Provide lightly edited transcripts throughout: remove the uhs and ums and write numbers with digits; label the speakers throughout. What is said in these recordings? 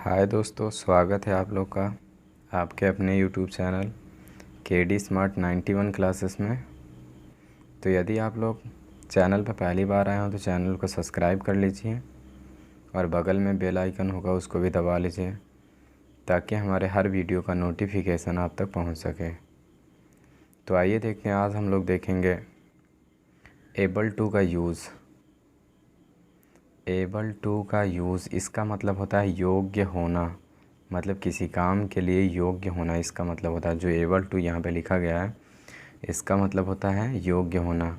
Speaker 1: हाय दोस्तों, स्वागत है आप लोग का आपके अपने YouTube channel KD smart 91 classes में। तो यदि आप लोग चैनल पर पहली बार आए हो तो चैनल को सब्सक्राइब कर लीजिए और बगल में बेल आइकन होगा उसको भी दबा लीजिए ताकि हमारे हर वीडियो का नोटिफिकेशन आप तक पहुंच सके। तो आइए देखते हैं, आज हम लोग देखेंगे एबल टू का यूज़। एबल टू का यूज़, इसका मतलब होता है योग्य होना, मतलब किसी काम के लिए योग्य होना इसका मतलब होता है। जो एबल टू यहाँ पे लिखा गया है इसका मतलब होता है योग्य होना।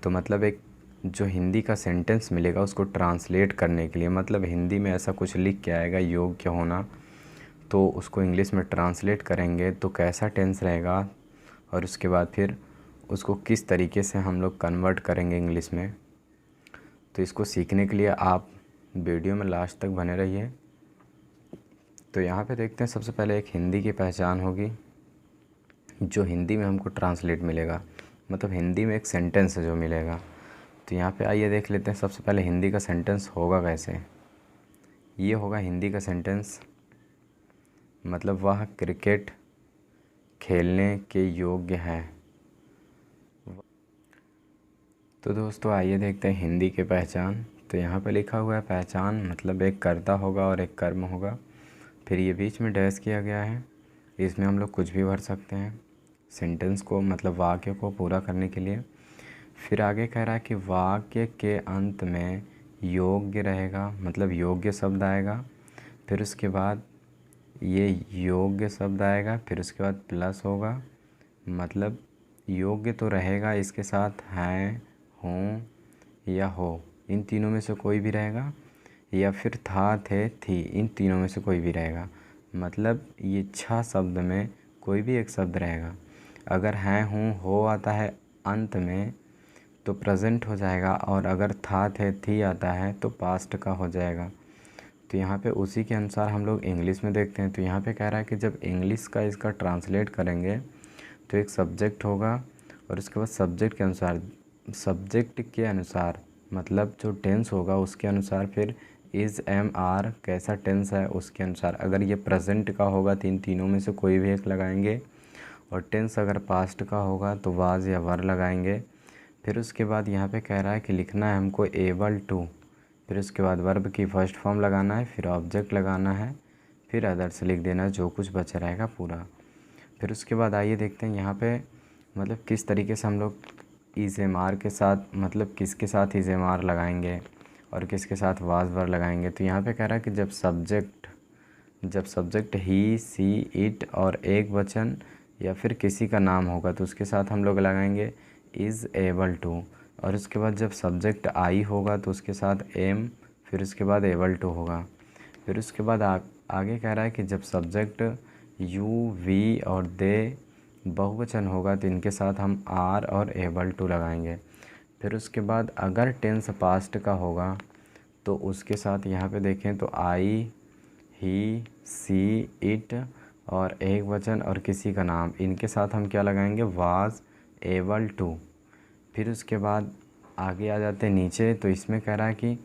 Speaker 1: तो मतलब एक जो हिंदी का सेंटेंस मिलेगा उसको ट्रांसलेट करने के लिए, मतलब हिंदी में ऐसा कुछ लिख के आएगा योग्य होना, तो उसको इंग्लिश में ट्रांसलेट करेंगे तो कैसा टेंस रहेगा और उसके बाद फिर उसको किस तरीके से हम लोग कन्वर्ट करेंगे इंग्लिश में। तो इसको सीखने के लिए आप वीडियो में लास्ट तक बने रहिए। तो यहाँ पे देखते हैं, सबसे पहले एक हिंदी की पहचान होगी जो हिंदी में हमको ट्रांसलेट मिलेगा, मतलब हिंदी में एक सेंटेंस है जो मिलेगा। तो यहाँ पे आइए देख लेते हैं सबसे पहले हिंदी का सेंटेंस होगा कैसे। ये होगा हिंदी का सेंटेंस, मतलब वह क्रिकेट खेलने के योग्य है। तो दोस्तों आइए देखते हैं हिंदी की पहचान। तो यहाँ पे लिखा हुआ है पहचान मतलब एक कर्ता होगा और एक कर्म होगा, फिर ये बीच में डैश किया गया है, इसमें हम लोग कुछ भी भर सकते हैं सेंटेंस को, मतलब वाक्य को पूरा करने के लिए। फिर आगे कह रहा है कि वाक्य के अंत में योग्य रहेगा, मतलब योग्य शब्द आएगा, फिर उसके बाद ये योग्य शब्द आएगा, फिर उसके बाद प्लस होगा, मतलब योग्य तो रहेगा, इसके साथ हैं, हों या हो, इन तीनों में से कोई भी रहेगा, या फिर था, थे, थी, इन तीनों में से कोई भी रहेगा। मतलब ये 6 शब्द में कोई भी एक शब्द रहेगा। अगर हैं, हूँ, हो आता है अंत में तो प्रेजेंट हो जाएगा, और अगर था, थे, थी आता है तो पास्ट का हो जाएगा। तो यहाँ पे उसी के अनुसार हम लोग इंग्लिश में देखते हैं। तो यहाँ पे कह रहा है कि जब इंग्लिश का इसका ट्रांसलेट करेंगे तो एक सब्जेक्ट होगा और उसके बाद सब्जेक्ट के अनुसार मतलब जो टेंस होगा उसके अनुसार फिर इज़, एम, आर कैसा टेंस है उसके अनुसार। अगर ये प्रेजेंट का होगा तो इन तीनों में से कोई भी एक लगाएंगे, और टेंस अगर पास्ट का होगा तो वाज या वर लगाएंगे। फिर उसके बाद यहाँ पे कह रहा है कि लिखना है हमको एबल टू, फिर उसके बाद वर्ब की फर्स्ट फॉर्म लगाना है, फिर ऑब्जेक्ट लगाना है, फिर अदर्स लिख देना है, जो कुछ बचा रहेगा पूरा। फिर उसके बाद आइए देखते हैं यहाँ पे मतलब किस तरीके से हम लोग इज़, एम, आर के साथ, मतलब किसके साथ इज़, एम, आर लगाएंगे और किसके साथ वाज, वर लगाएंगे। तो यहाँ पे कह रहा है कि जब सब्जेक्ट ही, सी, इट और एक वचन या फिर किसी का नाम होगा तो उसके साथ हम लोग लगाएंगे इज़ एबल टू, और उसके बाद जब सब्जेक्ट आई होगा तो उसके साथ एम, फिर उसके बाद एबल टू होगा। फिर उसके बाद आगे कह रहा है कि जब सब्जेक्ट यू, वी और दे बहुवचन होगा तो इनके साथ हम आर और एबल टू लगाएंगे। फिर उसके बाद अगर टेंस पास्ट का होगा तो उसके साथ यहाँ पे देखें तो आई, ही, सी, इट और एक वचन और किसी का नाम, इनके साथ हम क्या लगाएंगे वाज, एबल टू। फिर उसके बाद आगे आ जाते हैं नीचे। तो इसमें कह रहा है कि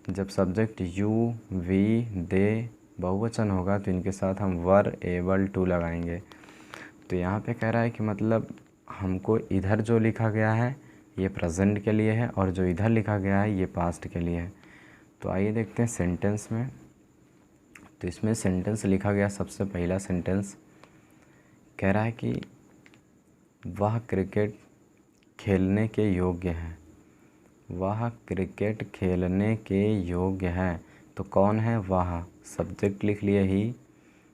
Speaker 1: जब सब्जेक्ट यू, वी, दे बहुवचन होगा तो इनके साथ हम वर, एबल टू लगाएंगे। तो यहाँ पे कह रहा है कि मतलब हमको इधर जो लिखा गया है ये प्रेजेंट के लिए है और जो इधर लिखा गया है ये पास्ट के लिए है। तो आइए देखते हैं सेंटेंस में। तो इसमें सेंटेंस लिखा गया, सबसे पहला सेंटेंस कह रहा है कि वह क्रिकेट खेलने के योग्य है। वह क्रिकेट खेलने के योग्य है, तो कौन है वह, सब्जेक्ट लिख लिए ही।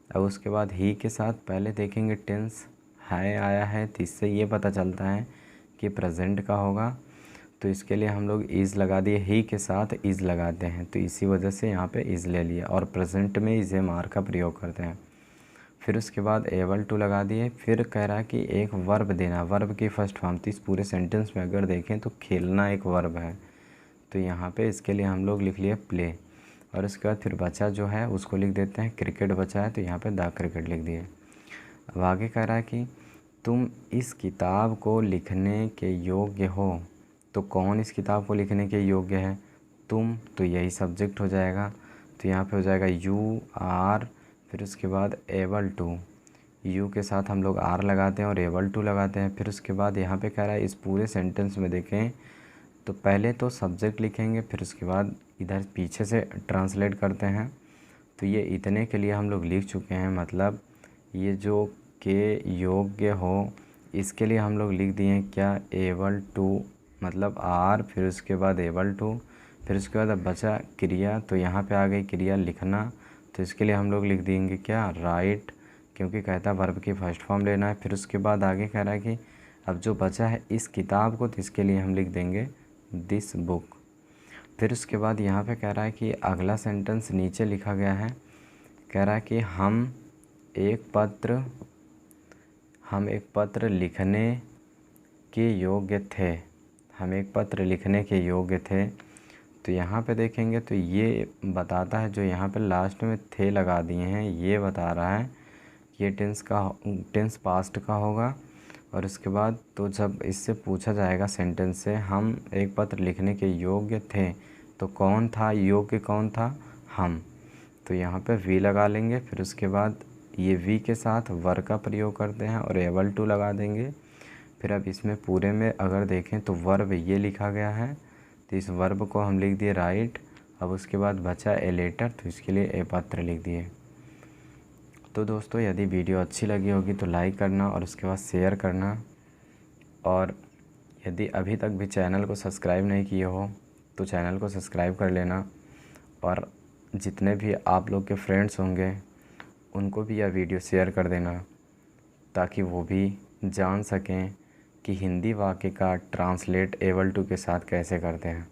Speaker 1: अब उसके बाद ही के साथ पहले देखेंगे टेंस है आया है, तो इससे ये पता चलता है कि प्रेजेंट का होगा, तो इसके लिए हम लोग इज़ लगा दिए, ही के साथ इज़ लगाते हैं, तो इसी वजह से यहाँ पे इज़ ले लिया और प्रेजेंट में इज़, एम, आर का प्रयोग करते हैं। फिर उसके बाद एबल टू लगा दिए। फिर कह रहा है कि एक वर्ब देना, वर्ब की फर्स्ट फॉर्म। तो इस पूरे सेंटेंस में अगर देखें तो खेलना एक वर्ब है, तो यहाँ पे इसके लिए हम लोग लिख लिए प्ले, और उसके बाद फिर बचा जो है उसको लिख देते हैं क्रिकेट बचा है, तो यहाँ पे द क्रिकेट लिख दिए। अब आगे कह रहा है कि तुम इस किताब को लिखने के योग्य हो, तो कौन इस किताब को लिखने के योग्य है, तुम, तो यही सब्जेक्ट हो जाएगा। तो यहाँ पे हो जाएगा यू आर, फिर उसके बाद एबल टू, यू के साथ हम लोग आर लगाते हैं और एबल टू लगाते हैं। फिर उसके बाद यहाँ पे कह रहा है इस पूरे सेंटेंस में देखें तो पहले तो सब्जेक्ट लिखेंगे, फिर उसके बाद इधर पीछे से ट्रांसलेट करते हैं। तो ये इतने के लिए हम लोग लिख चुके हैं, मतलब ये जो के योग्य हो इसके लिए हम लोग लिख दिए हैं क्या, एबल टू, मतलब आर, फिर उसके बाद एबल टू, फिर उसके बाद अब बचा क्रिया, तो यहाँ पे आ गई क्रिया लिखना, तो इसके लिए हम लोग लिख देंगे क्या, राइट, क्योंकि कहता है वर्ब की फर्स्ट फॉर्म लेना है। फिर उसके बाद आगे कह रहा है कि अब जो बचा है इस किताब को, तो इसके लिए हम लिख देंगे दिस बुक। फिर उसके बाद यहाँ पे कह रहा है कि अगला सेंटेंस नीचे लिखा गया है, कह रहा है कि हम एक पत्र लिखने के योग्य थे, हम एक पत्र लिखने के योग्य थे। तो यहाँ पे देखेंगे तो ये बताता है, जो यहाँ पे लास्ट में थे लगा दिए हैं, ये बता रहा है ये टेंस पास्ट का होगा। और उसके बाद तो जब इससे पूछा जाएगा सेंटेंस से हम एक पत्र लिखने के योग्य थे, तो कौन था योग्य, कौन था, हम, तो यहाँ पे वी लगा लेंगे। फिर उसके बाद ये वी के साथ वर का प्रयोग करते हैं और एबल टू लगा देंगे। फिर अब इसमें पूरे में अगर देखें तो वर्ब ये लिखा गया है, तो इस वर्ब को हम लिख दिए राइट। अब उसके बाद बचा ए लेटर, तो इसके लिए ए पत्र लिख दिए। तो दोस्तों यदि वीडियो अच्छी लगी होगी तो लाइक करना और उसके बाद शेयर करना, और यदि अभी तक भी चैनल को सब्सक्राइब नहीं किए हो तो चैनल को सब्सक्राइब कर लेना, और जितने भी आप लोग के फ्रेंड्स होंगे उनको भी यह वीडियो शेयर कर देना, ताकि वो भी जान सकें कि हिंदी वाक्य का ट्रांसलेट एबल टू के साथ कैसे करते हैं।